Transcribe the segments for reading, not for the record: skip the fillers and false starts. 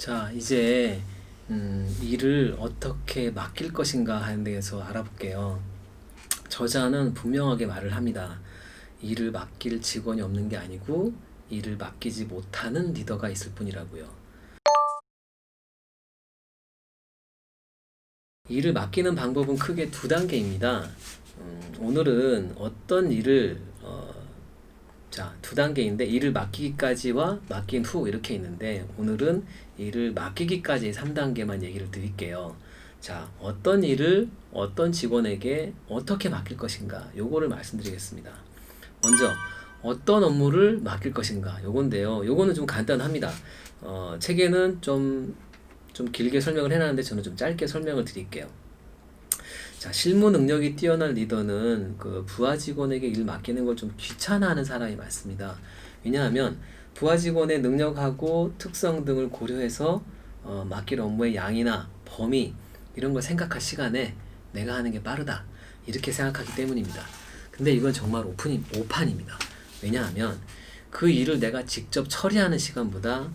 자, 이제 일을 어떻게 맡길 것인가 하는 데에서 알아볼게요. 저자는 분명하게 말을 합니다. 일을 맡길 직원이 없는 게 아니고 일을 맡기지 못하는 리더가 있을 뿐이라고요. 일을 맡기는 방법은 크게 두 단계입니다. 오늘은 어떤 일을 두 단계인데 일을 맡기기까지와 맡긴 후 이렇게 있는데 오늘은 일을 맡기기까지 3단계만 얘기를 드릴게요. 자, 어떤 일을 어떤 직원에게 어떻게 맡길 것인가 요거를 말씀드리겠습니다. 먼저 어떤 업무를 맡길 것인가 요건데요. 요거는 좀 간단합니다. 책에는 좀 길게 설명을 해놨는데 저는 좀 짧게 설명을 드릴게요. 자, 실무 능력이 뛰어난 리더는 그 부하 직원에게 일 맡기는 걸 좀 귀찮아하는 사람이 많습니다. 왜냐하면 부하 직원의 능력하고 특성 등을 고려해서 맡길 업무의 양이나 범위 이런 걸 생각할 시간에 내가 하는 게 빠르다 이렇게 생각하기 때문입니다. 근데 이건 정말 오판입니다. 왜냐하면 그 일을 내가 직접 처리하는 시간보다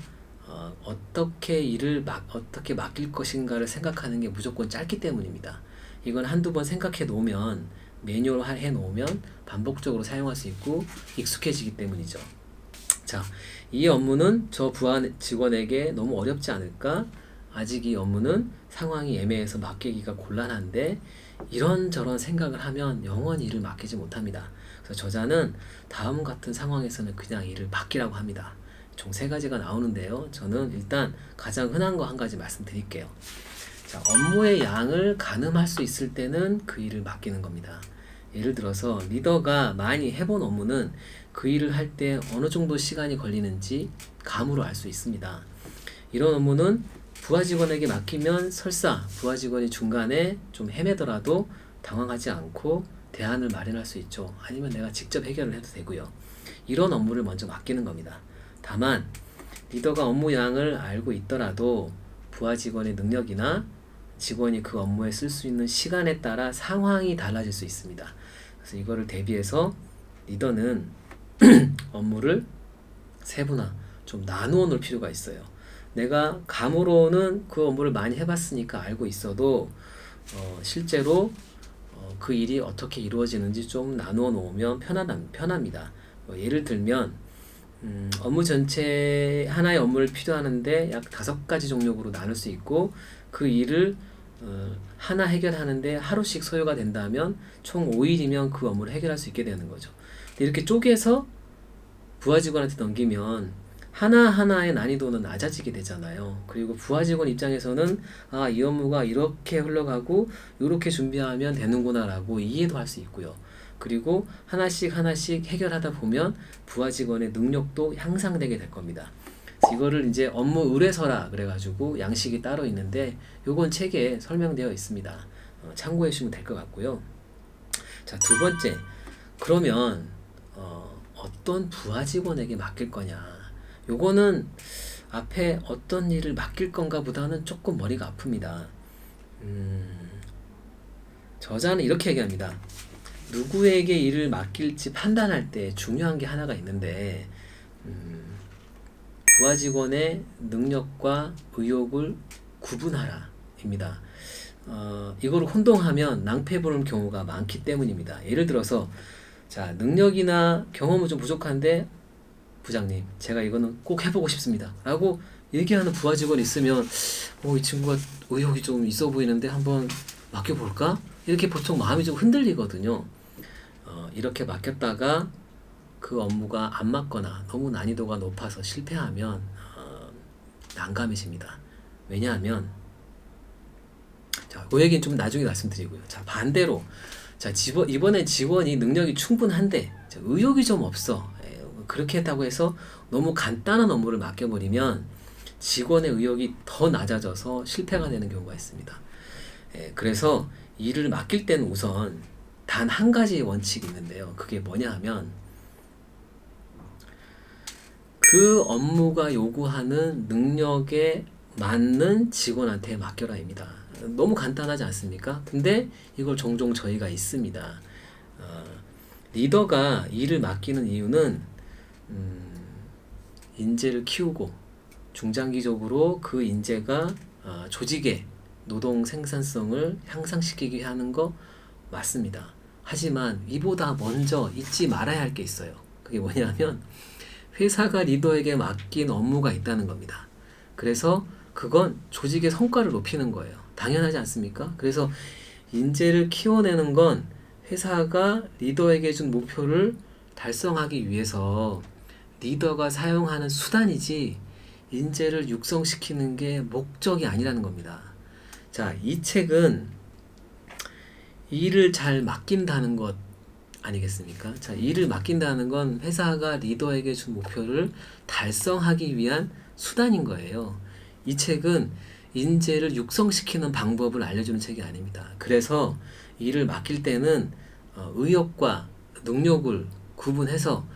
어떻게 맡길 것인가를 생각하는 게 무조건 짧기 때문입니다. 이건 한두 번 생각해 놓으면 매뉴얼 해 놓으면 반복적으로 사용할 수 있고 익숙해지기 때문이죠. 자, 이 업무는 저 부하 직원에게 너무 어렵지 않을까? 아직 이 업무는 상황이 애매해서 맡기기가 곤란한데 이런저런 생각을 하면 영원히 일을 맡기지 못합니다. 그래서 저자는 다음 같은 상황에서는 그냥 일을 맡기라고 합니다. 총 3가지가 나오는데요. 저는 일단 가장 흔한 거 한 가지 말씀드릴게요. 자, 업무의 양을 가늠할 수 있을 때는 그 일을 맡기는 겁니다. 예를 들어서 리더가 많이 해본 업무는 그 일을 할 때 어느 정도 시간이 걸리는지 감으로 알 수 있습니다. 이런 업무는 부하 직원에게 맡기면 설사 부하 직원이 중간에 좀 헤매더라도 당황하지 않고 대안을 마련할 수 있죠. 아니면 내가 직접 해결을 해도 되고요. 이런 업무를 먼저 맡기는 겁니다. 다만 리더가 업무 양을 알고 있더라도 부하 직원의 능력이나 직원이 그 업무에 쓸 수 있는 시간에 따라 상황이 달라질 수 있습니다. 그래서 이거를 대비해서 리더는 업무를 세분화, 좀 나누어 놓을 필요가 있어요. 내가 감으로는 그 업무를 많이 해봤으니까 알고 있어도 실제로 그 일이 어떻게 이루어지는지 좀 나누어 놓으면 편합니다. 예를 들면 업무 전체 하나의 업무를 필요하는데 약 5가지 종목으로 나눌 수 있고 그 일을 하나 해결하는데 하루씩 소요가 된다면 총 5일이면 그 업무를 해결할 수 있게 되는 거죠. 이렇게 쪼개서 부하 직원한테 넘기면 하나하나의 난이도는 낮아지게 되잖아요. 그리고 부하 직원 입장에서는 이 업무가 이렇게 흘러가고 이렇게 준비하면 되는구나 라고 이해도 할 수 있고요. 그리고 하나씩 해결하다 보면 부하 직원의 능력도 향상되게 될 겁니다. 이거를 이제 업무 의뢰서라 그래가지고 양식이 따로 있는데 요건 책에 설명되어 있습니다. 참고해 주시면 될 것 같고요. 자, 두 번째, 그러면 어떤 부하 직원에게 맡길 거냐? 요거는 앞에 어떤 일을 맡길 건가 보다는 조금 머리가 아픕니다. 저자는 이렇게 얘기합니다. 누구에게 일을 맡길지 판단할 때 중요한 게 하나가 있는데 부하 직원의 능력과 의욕을 구분하라 입니다. 이걸 혼동하면 낭패 보는 경우가 많기 때문입니다. 예를 들어서 자, 능력이나 경험은 좀 부족한데 부장님, 제가 이거는 꼭 해보고 싶습니다 라고 얘기하는 부하 직원이 있으면 이 친구가 의욕이 좀 있어 보이는데 한번 맡겨볼까? 이렇게 보통 마음이 좀 흔들리거든요. 이렇게 맡겼다가 그 업무가 안 맞거나 너무 난이도가 높아서 실패하면 난감해집니다. 왜냐하면 자, 그 얘기는 좀 나중에 말씀드리고요. 자, 반대로 자, 이번에 직원이 능력이 충분한데 자, 의욕이 좀 없어. 그렇게 했다고 해서 너무 간단한 업무를 맡겨버리면 직원의 의욕이 더 낮아져서 실패가 되는 경우가 있습니다. 그래서 일을 맡길 때는 우선 단 한 가지 원칙이 있는데요. 그게 뭐냐 하면 그 업무가 요구하는 능력에 맞는 직원한테 맡겨라입니다. 너무 간단하지 않습니까? 근데 이걸 종종 저희가 있습니다. 리더가 일을 맡기는 이유는 인재를 키우고 중장기적으로 그 인재가 조직의 노동 생산성을 향상시키게 하는 거 맞습니다. 하지만 이보다 먼저 잊지 말아야 할 게 있어요. 그게 뭐냐면 회사가 리더에게 맡긴 업무가 있다는 겁니다. 그래서 그건 조직의 성과를 높이는 거예요. 당연하지 않습니까? 그래서 인재를 키워내는 건 회사가 리더에게 준 목표를 달성하기 위해서 리더가 사용하는 수단이지 인재를 육성시키는 게 목적이 아니라는 겁니다. 자, 이 책은 일을 잘 맡긴다는 것 아니겠습니까? 자, 일을 맡긴다는 건 회사가 리더에게 준 목표를 달성하기 위한 수단인 거예요. 이 책은 인재를 육성시키는 방법을 알려주는 책이 아닙니다. 그래서 일을 맡길 때는 의욕과 능력을 구분해서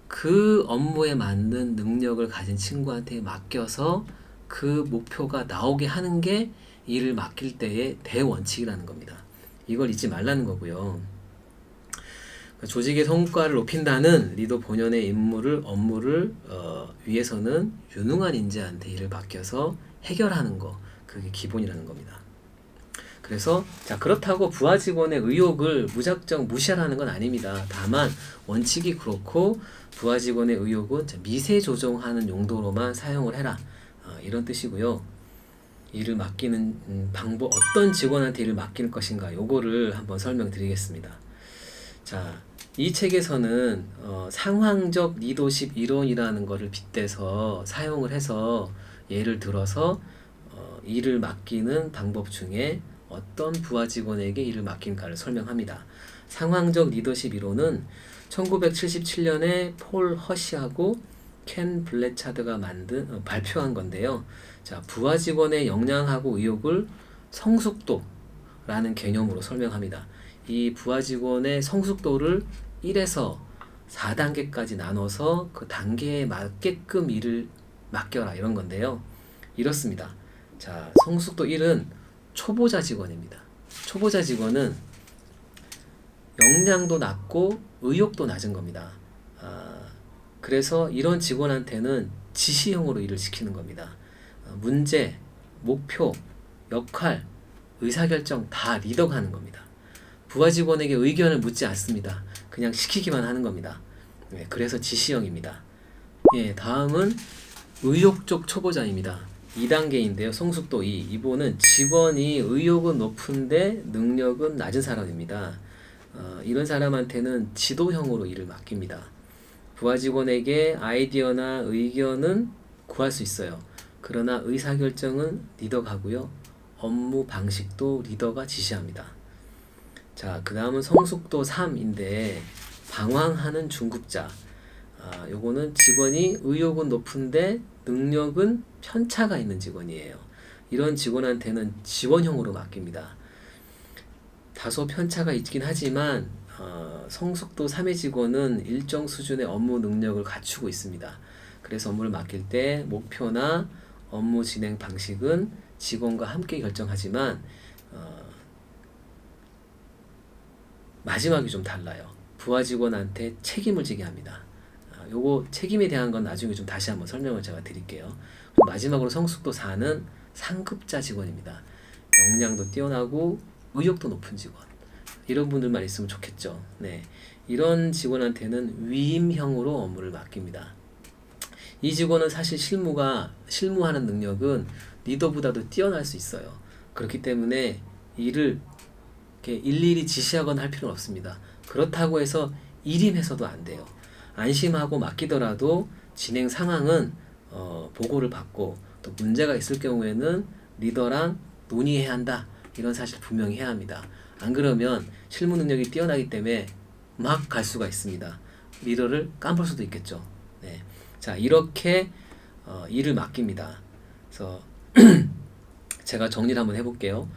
그 업무에 맞는 능력을 가진 친구한테 맡겨서 그 목표가 나오게 하는 게 일을 맡길 때의 대원칙이라는 겁니다. 이걸 잊지 말라는 거고요. 조직의 성과를 높인다는 리더 본연의 업무를 위해서는 유능한 인재한테 일을 맡겨서 해결하는 거, 그게 기본이라는 겁니다. 그래서 자, 그렇다고 부하 직원의 의욕을 무작정 무시하라는 건 아닙니다. 다만 원칙이 그렇고 부하 직원의 의욕은 미세 조정하는 용도로만 사용을 해라, 이런 뜻이고요. 일을 맡기는 방법, 어떤 직원한테 일을 맡길 것인가, 요거를 한번 설명드리겠습니다. 자, 이 책에서는 상황적 리더십 이론이라는 것을 빗대서 사용을 해서 예를 들어서 일을 맡기는 방법 중에 어떤 부하 직원에게 일을 맡긴가를 설명합니다. 상황적 리더십 이론은 1977년에 폴 허시하고 켄 블래차드가 발표한 건데요. 자, 부하 직원의 역량하고 의욕을 성숙도라는 개념으로 설명합니다. 이 부하 직원의 성숙도를 1에서 4단계까지 나눠서 그 단계에 맞게끔 일을 맡겨라, 이런 건데요. 이렇습니다. 자, 성숙도 1은 초보자 직원입니다. 초보자 직원은 역량도 낮고 의욕도 낮은 겁니다. 그래서 이런 직원한테는 지시형으로 일을 시키는 겁니다. 문제, 목표, 역할, 의사결정 다 리더가 하는 겁니다. 부하 직원에게 의견을 묻지 않습니다. 그냥 시키기만 하는 겁니다. 그래서 지시형입니다. 다음은 의욕적 초보자입니다. 2단계인데요. 성숙도 2. 이분은 직원이 의욕은 높은데 능력은 낮은 사람입니다. 이런 사람한테는 지도형으로 일을 맡깁니다. 부하 직원에게 아이디어나 의견은 구할 수 있어요. 그러나 의사결정은 리더가 하고요. 업무 방식도 리더가 지시합니다. 자, 그 다음은 성숙도 3인데 방황하는 중급자. 요거는 직원이 의욕은 높은데 능력은 편차가 있는 직원이에요. 이런 직원한테는 지원형으로 맡깁니다. 다소 편차가 있긴 하지만 성숙도 3의 직원은 일정 수준의 업무 능력을 갖추고 있습니다. 그래서 업무를 맡길 때 목표나 업무 진행 방식은 직원과 함께 결정하지만 마지막이 좀 달라요. 부하 직원한테 책임을 지게 합니다. 요거 책임에 대한 건 나중에 좀 다시 한번 설명을 제가 드릴게요. 마지막으로 성숙도 4는 상급자 직원입니다. 역량도 뛰어나고 의욕도 높은 직원. 이런 분들만 있으면 좋겠죠. 네, 이런 직원한테는 위임형으로 업무를 맡깁니다. 이 직원은 사실 실무하는 능력은 리더보다도 뛰어날 수 있어요. 그렇기 때문에 일을 이렇게 일일이 지시하거나 할 필요는 없습니다. 그렇다고 해서 일임해서도 안 돼요. 안심하고 맡기더라도 진행 상황은 보고를 받고, 또 문제가 있을 경우에는 리더랑 논의해야 한다, 이런 사실 분명히 해야 합니다. 안 그러면 실무 능력이 뛰어나기 때문에 막 갈 수가 있습니다. 리더를 깜볼 수도 있겠죠. 네. 자, 이렇게 일을 맡깁니다. 그래서 제가 정리를 한번 해볼게요.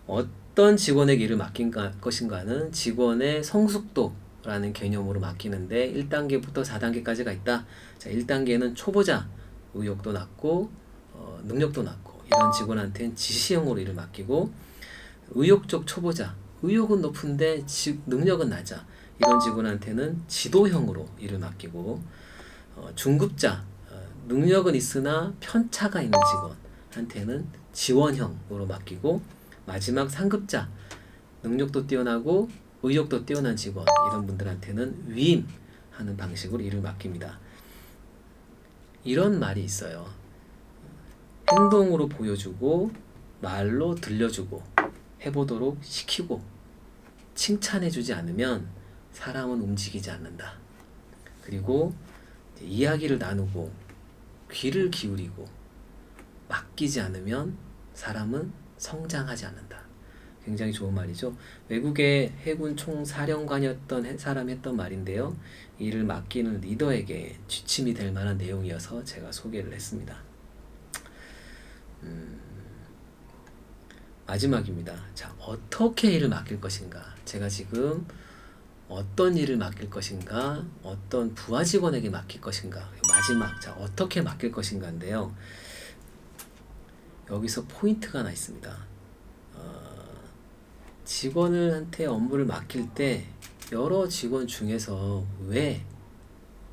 어떤 직원에게 일을 맡긴 것인가는 직원의 성숙도라는 개념으로 맡기는데 1단계부터 4단계까지가 있다. 자, 1단계는 초보자, 의욕도 낮고 능력도 낮고 이런 직원한테는 지시형으로 일을 맡기고, 의욕적 초보자, 의욕은 높은데 능력은 낮아, 이런 직원한테는 지도형으로 일을 맡기고, 중급자, 능력은 있으나 편차가 있는 직원한테는 지원형으로 맡기고, 마지막 상급자, 능력도 뛰어나고 의욕도 뛰어난 직원, 이런 분들한테는 위임하는 방식으로 일을 맡깁니다. 이런 말이 있어요. 행동으로 보여주고 말로 들려주고 해보도록 시키고 칭찬해주지 않으면 사람은 움직이지 않는다. 그리고 이야기를 나누고 귀를 기울이고 맡기지 않으면 사람은 성장하지 않는다. 굉장히 좋은 말이죠. 외국의 해군 총사령관이었던 사람이 했던 말인데요. 일을 맡기는 리더에게 지침이 될 만한 내용이어서 제가 소개를 했습니다. 마지막입니다. 자, 어떻게 일을 맡길 것인가? 제가 지금 어떤 일을 맡길 것인가? 어떤 부하 직원에게 맡길 것인가? 마지막, 자, 어떻게 맡길 것인가인데요. 여기서 포인트가 하나 있습니다. 직원한테 업무를 맡길 때 여러 직원 중에서 왜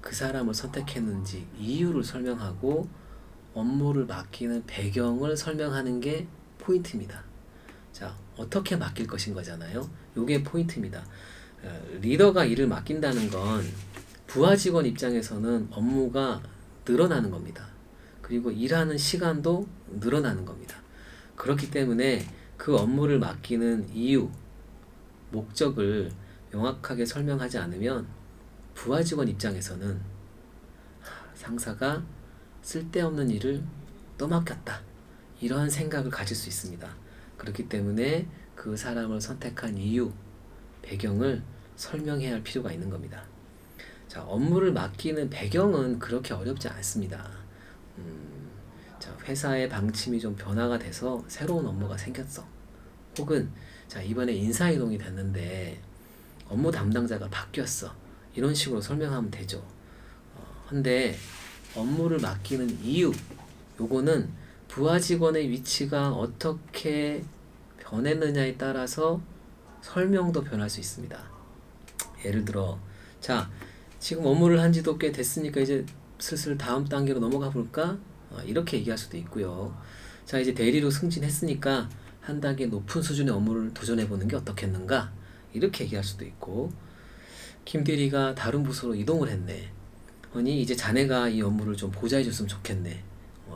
그 사람을 선택했는지 이유를 설명하고 업무를 맡기는 배경을 설명하는 게 포인트입니다. 자, 어떻게 맡길 것인 거잖아요. 요게 포인트입니다. 리더가 일을 맡긴다는 건 부하 직원 입장에서는 업무가 늘어나는 겁니다. 그리고 일하는 시간도 늘어나는 겁니다. 그렇기 때문에 그 업무를 맡기는 이유, 목적을 명확하게 설명하지 않으면 부하 직원 입장에서는 상사가 쓸데없는 일을 떠맡겼다, 이런 생각을 가질 수 있습니다. 그렇기 때문에 그 사람을 선택한 이유, 배경을 설명해야 할 필요가 있는 겁니다. 자, 업무를 맡기는 배경은 그렇게 어렵지 않습니다. 자, 회사의 방침이 좀 변화가 돼서 새로운 업무가 생겼어. 혹은 자, 이번에 인사이동이 됐는데 업무 담당자가 바뀌었어. 이런 식으로 설명하면 되죠. 근데 업무를 맡기는 이유, 요거는 부하 직원의 위치가 어떻게 변했느냐에 따라서 설명도 변할 수 있습니다. 예를 들어, 자, 지금 업무를 한 지도 꽤 됐으니까 이제 슬슬 다음 단계로 넘어가 볼까? 이렇게 얘기할 수도 있고요. 자, 이제 대리로 승진했으니까 한 단계 높은 수준의 업무를 도전해 보는 게 어떻겠는가? 이렇게 얘기할 수도 있고, 김 대리가 다른 부서로 이동을 했네. 아니, 이제 자네가 이 업무를 좀 보좌해 줬으면 좋겠네.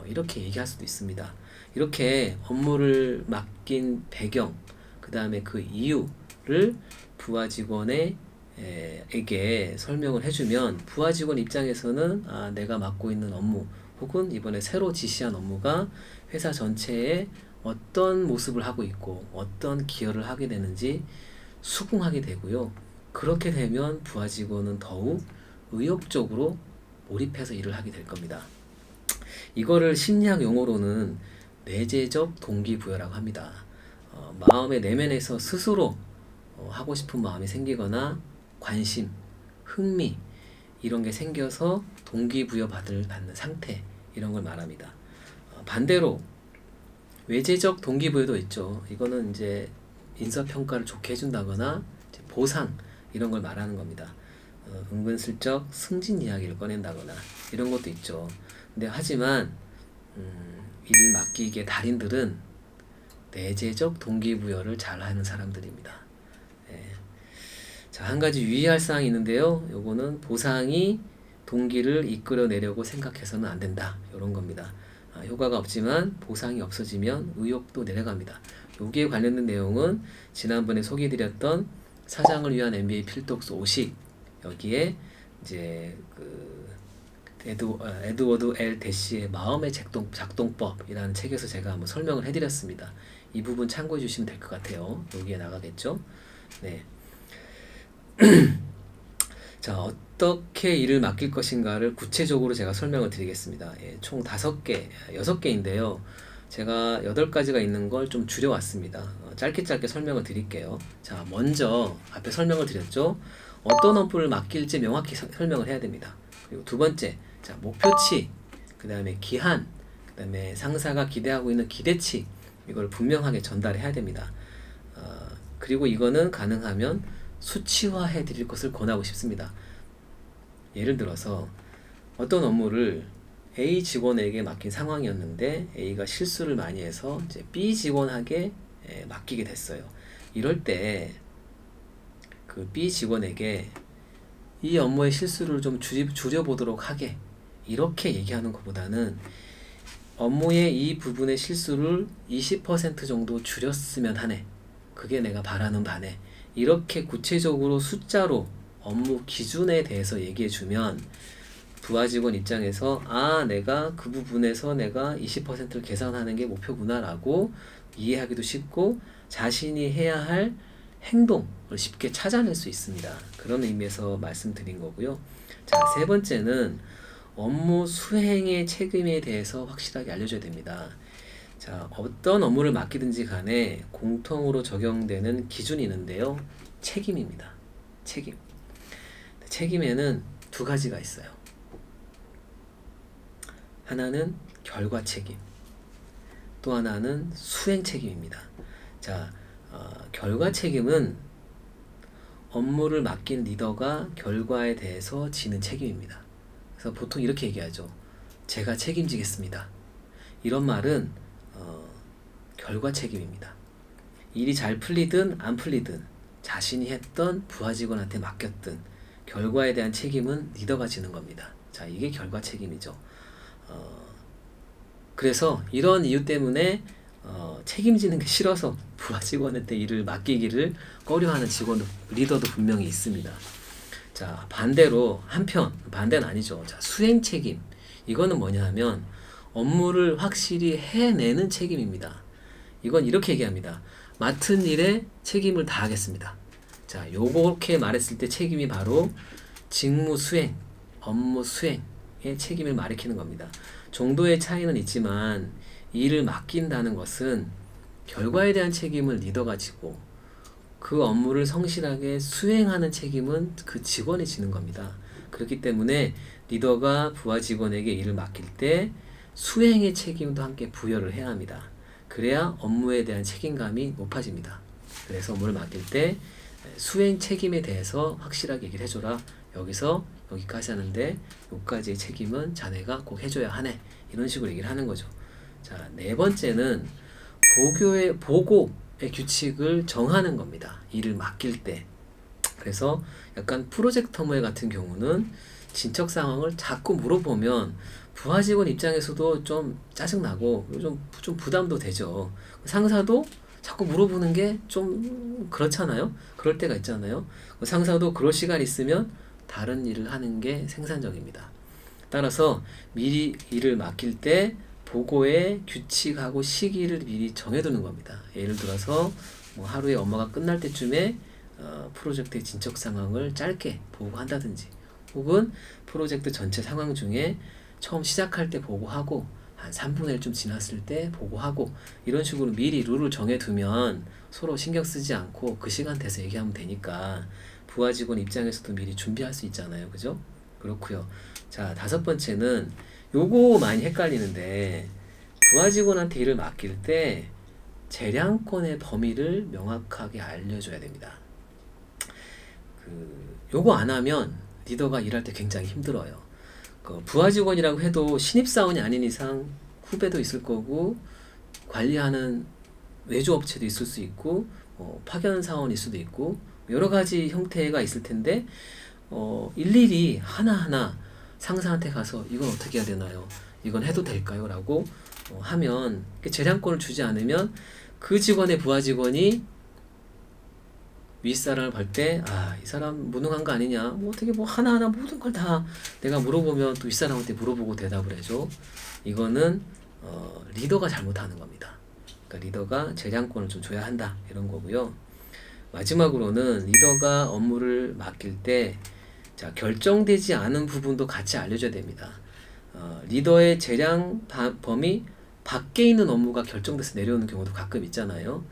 이렇게 얘기할 수도 있습니다. 이렇게 업무를 맡긴 배경, 그 다음에 그 이유를 부하 직원에게 설명을 해주면 부하 직원 입장에서는 내가 맡고 있는 업무 혹은 이번에 새로 지시한 업무가 회사 전체에 어떤 모습을 하고 있고 어떤 기여를 하게 되는지 수긍하게 되고요. 그렇게 되면 부하 직원은 더욱 의욕적으로 몰입해서 일을 하게 될 겁니다. 이거를 심리학 용어로는 내재적 동기부여라고 합니다. 마음의 내면에서 스스로 하고 싶은 마음이 생기거나 관심, 흥미 이런 게 생겨서 동기부여 받는 상태, 이런 걸 말합니다. 반대로 외재적 동기부여도 있죠. 이거는 이제 인사평가를 좋게 해준다거나 보상 이런 걸 말하는 겁니다. 은근슬쩍 승진 이야기를 꺼낸다거나 이런 것도 있죠. 근데 하지만 일 맡기기의 달인들은 내재적 동기부여를 잘하는 사람들입니다. 자, 한 가지 유의할 사항이 있는데요. 요거는 보상이 동기를 이끌어내려고 생각해서는 안 된다, 이런 겁니다. 효과가 없지만 보상이 없어지면 의욕도 내려갑니다. 여기에 관련된 내용은 지난번에 소개해드렸던 사장을 위한 MBA 필독서 50, 여기에 이제 그 에드워드 L 대시의 마음의 작동법이라는 책에서 제가 한번 설명을 해드렸습니다. 이 부분 참고해 주시면 될 것 같아요. 여기에 나가겠죠. 네. 자, 어떻게 일을 맡길 것인가를 구체적으로 제가 설명을 드리겠습니다. 총 5개, 6개인데요. 제가 8가지가 있는 걸 좀 줄여왔습니다. 짧게 설명을 드릴게요. 자, 먼저 앞에 설명을 드렸죠. 어떤 업무를 맡길지 명확히 설명을 해야 됩니다. 그리고 두 번째, 자, 목표치, 그 다음에 기한, 그 다음에 상사가 기대하고 있는 기대치, 이걸 분명하게 전달해야 됩니다. 그리고 이거는 가능하면 수치화해 드릴 것을 권하고 싶습니다. 예를 들어서 어떤 업무를 A 직원에게 맡긴 상황이었는데 A가 실수를 많이 해서 이제 B 직원에게 맡기게 됐어요. 이럴 때 그 B 직원에게 이 업무의 실수를 좀 줄여보도록 하게, 이렇게 얘기하는 것보다는 업무의 이 부분의 실수를 20% 정도 줄였으면 하네, 그게 내가 바라는 바네, 이렇게 구체적으로 숫자로 업무 기준에 대해서 얘기해주면 부하 직원 입장에서 내가 그 부분에서 내가 20%를 계산하는 게 목표구나 라고 이해하기도 쉽고 자신이 해야 할 행동을 쉽게 찾아낼 수 있습니다. 그런 의미에서 말씀드린 거고요. 자, 세 번째는 업무 수행의 책임에 대해서 확실하게 알려줘야 됩니다. 자, 어떤 업무를 맡기든지 간에 공통으로 적용되는 기준이 있는데요. 책임입니다. 책임. 책임에는 두 가지가 있어요. 하나는 결과 책임, 또 하나는 수행 책임입니다. 자, 결과 책임은 업무를 맡긴 리더가 결과에 대해서 지는 책임입니다. 그래서 보통 이렇게 얘기하죠. 제가 책임지겠습니다. 이런 말은 결과 책임입니다. 일이 잘 풀리든 안 풀리든 자신이 했던 부하 직원한테 맡겼든 결과에 대한 책임은 리더가 지는 겁니다. 자, 이게 결과 책임이죠. 그래서 이런 이유 때문에 책임지는 게 싫어서 부하 직원한테 일을 맡기기를 꺼려하는 리더도 분명히 있습니다. 자, 반대로 반대는 아니죠. 자, 수행 책임. 이거는 뭐냐 하면 업무를 확실히 해내는 책임입니다. 이건 이렇게 얘기합니다. 맡은 일에 책임을 다하겠습니다. 자, 요렇게 말했을 때 책임이 바로 직무 수행, 업무 수행의 책임을 가리키는 겁니다. 정도의 차이는 있지만 일을 맡긴다는 것은 결과에 대한 책임을 리더가 지고 그 업무를 성실하게 수행하는 책임은 그 직원이 지는 겁니다. 그렇기 때문에 리더가 부하 직원에게 일을 맡길 때 수행의 책임도 함께 부여를 해야 합니다. 그래야 업무에 대한 책임감이 높아집니다. 그래서 업무를 맡길 때 수행 책임에 대해서 확실하게 얘기를 해줘라. 여기서 여기까지 하는데 여기까지의 책임은 자네가 꼭 해줘야 하네. 이런 식으로 얘기를 하는 거죠. 자, 네 번째는 보고의 규칙을 정하는 겁니다. 일을 맡길 때. 그래서 약간 프로젝트 업무 같은 경우는 진척 상황을 자꾸 물어보면 부하 직원 입장에서도 좀 짜증나고 좀 부담도 되죠. 상사도 자꾸 물어보는 게 좀 그렇잖아요. 그럴 때가 있잖아요. 상사도 그럴 시간 있으면 다른 일을 하는 게 생산적입니다. 따라서 미리 일을 맡길 때 보고의 규칙하고 시기를 미리 정해두는 겁니다. 예를 들어서 뭐 하루에 업무가 끝날 때쯤에 프로젝트의 진척 상황을 짧게 보고한다든지, 혹은 프로젝트 전체 상황 중에 처음 시작할 때 보고하고 한 3분의 1좀 지났을 때 보고하고, 이런 식으로 미리 룰을 정해두면 서로 신경 쓰지 않고 그 시간 돼서 얘기하면 되니까 부하 직원 입장에서도 미리 준비할 수 있잖아요. 그죠? 그렇고요. 자, 다섯 번째는 요거 많이 헷갈리는데, 부하 직원한테 일을 맡길 때 재량권의 범위를 명확하게 알려줘야 됩니다. 요거 안 하면 리더가 일할 때 굉장히 힘들어요. 부하 직원이라고 해도 신입사원이 아닌 이상 후배도 있을 거고, 관리하는 외주업체도 있을 수 있고, 파견 사원일 수도 있고, 여러 가지 형태가 있을 텐데, 일일이 하나하나 상사한테 가서 이건 어떻게 해야 되나요? 이건 해도 될까요? 라고 하면, 재량권을 주지 않으면 그 직원의 부하 직원이 윗사람을 볼 때, 이 사람 무능한 거 아니냐, 뭐 어떻게 뭐 하나하나 모든 걸 다 내가 물어보면 또 윗사람한테 물어보고 대답을 해줘. 이거는 리더가 잘못하는 겁니다. 그러니까 리더가 재량권을 좀 줘야 한다, 이런 거고요. 마지막으로는 리더가 업무를 맡길 때, 자, 결정되지 않은 부분도 같이 알려줘야 됩니다. 리더의 재량 범위 밖에 있는 업무가 결정돼서 내려오는 경우도 가끔 있잖아요.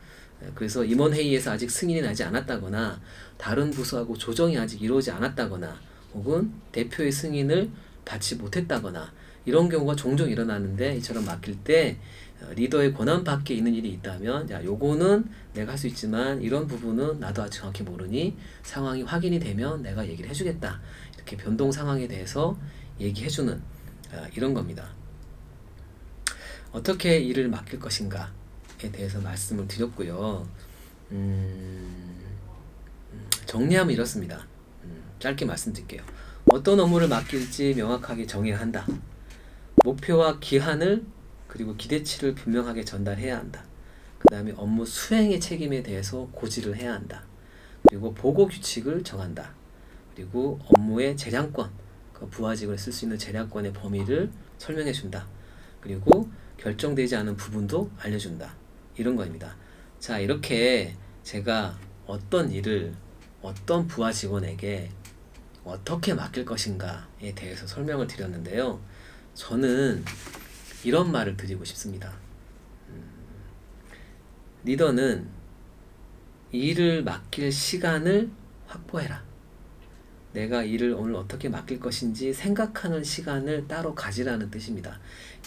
그래서 임원회의에서 아직 승인이 나지 않았다거나, 다른 부서하고 조정이 아직 이루어지지 않았다거나, 혹은 대표의 승인을 받지 못했다거나, 이런 경우가 종종 일어나는데, 이처럼 맡길 때 리더의 권한 밖에 있는 일이 있다면, 야, 요거는 내가 할 수 있지만 이런 부분은 나도 아직 정확히 모르니 상황이 확인이 되면 내가 얘기를 해주겠다. 이렇게 변동 상황에 대해서 얘기해주는 이런 겁니다. 어떻게 일을 맡길 것인가에 대해서 말씀을 드렸고요. 정리하면 이렇습니다. 짧게 말씀드릴게요. 어떤 업무를 맡길지 명확하게 정해야 한다. 목표와 기한을 그리고 기대치를 분명하게 전달해야 한다. 그 다음에 업무 수행의 책임에 대해서 고지를 해야 한다. 그리고 보고 규칙을 정한다. 그리고 업무의 재량권, 그 부하직을 쓸 수 있는 재량권의 범위를 설명해 준다. 그리고 결정되지 않은 부분도 알려준다. 이런 거입니다. 자, 이렇게 제가 어떤 일을 어떤 부하 직원에게 어떻게 맡길 것인가에 대해서 설명을 드렸는데요. 저는 이런 말을 드리고 싶습니다. 리더는 일을 맡길 시간을 확보해라. 내가 일을 오늘 어떻게 맡길 것인지 생각하는 시간을 따로 가지라는 뜻입니다.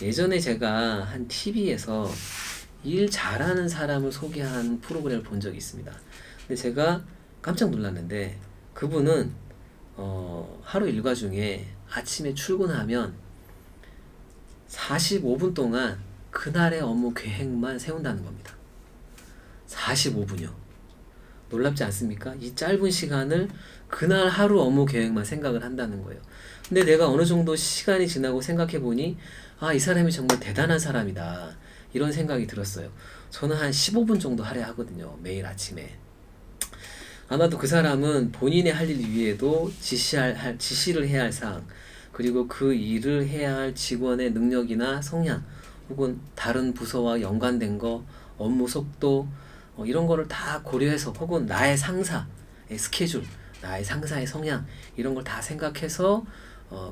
예전에 제가 한 TV에서 일 잘하는 사람을 소개한 프로그램을 본 적이 있습니다. 근데 제가 깜짝 놀랐는데 그분은 하루 일과 중에 아침에 출근하면 45분 동안 그날의 업무 계획만 세운다는 겁니다. 45분이요. 놀랍지 않습니까? 이 짧은 시간을 그날 하루 업무 계획만 생각을 한다는 거예요. 근데 내가 어느 정도 시간이 지나고 생각해 보니 이 사람이 정말 대단한 사람이다. 이런 생각이 들었어요. 저는 한 15분 정도 하려 하거든요. 매일 아침에. 아마도 그 사람은 본인의 할 일 위에도 지시를 해야 할 사항, 그리고 그 일을 해야 할 직원의 능력이나 성향, 혹은 다른 부서와 연관된 거, 업무 속도, 이런 거를 다 고려해서, 혹은 나의 상사의 스케줄, 나의 상사의 성향, 이런 걸 다 생각해서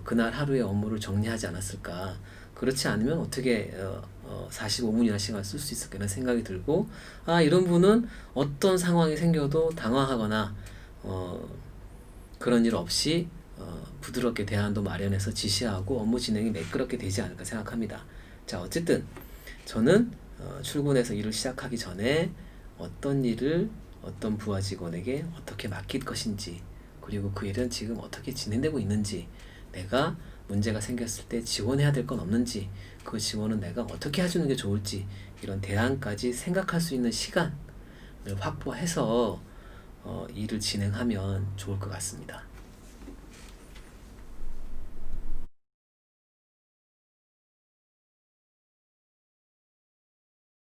그날 하루의 업무를 정리하지 않았을까. 그렇지 않으면 어떻게 45분이나 시간 쓸 수 있을까 이런 생각이 들고, 이런 분은 어떤 상황이 생겨도 당황하거나 그런 일 없이 부드럽게 대안도 마련해서 지시하고 업무 진행이 매끄럽게 되지 않을까 생각합니다. 자, 어쨌든 저는 출근해서 일을 시작하기 전에 어떤 일을 어떤 부하 직원에게 어떻게 맡길 것인지, 그리고 그 일은 지금 어떻게 진행되고 있는지, 내가 문제가 생겼을 때 지원해야 될 건 없는지, 그 지원은 내가 어떻게 해주는 게 좋을지, 이런 대안까지 생각할 수 있는 시간을 확보해서 일을 진행하면 좋을 것 같습니다.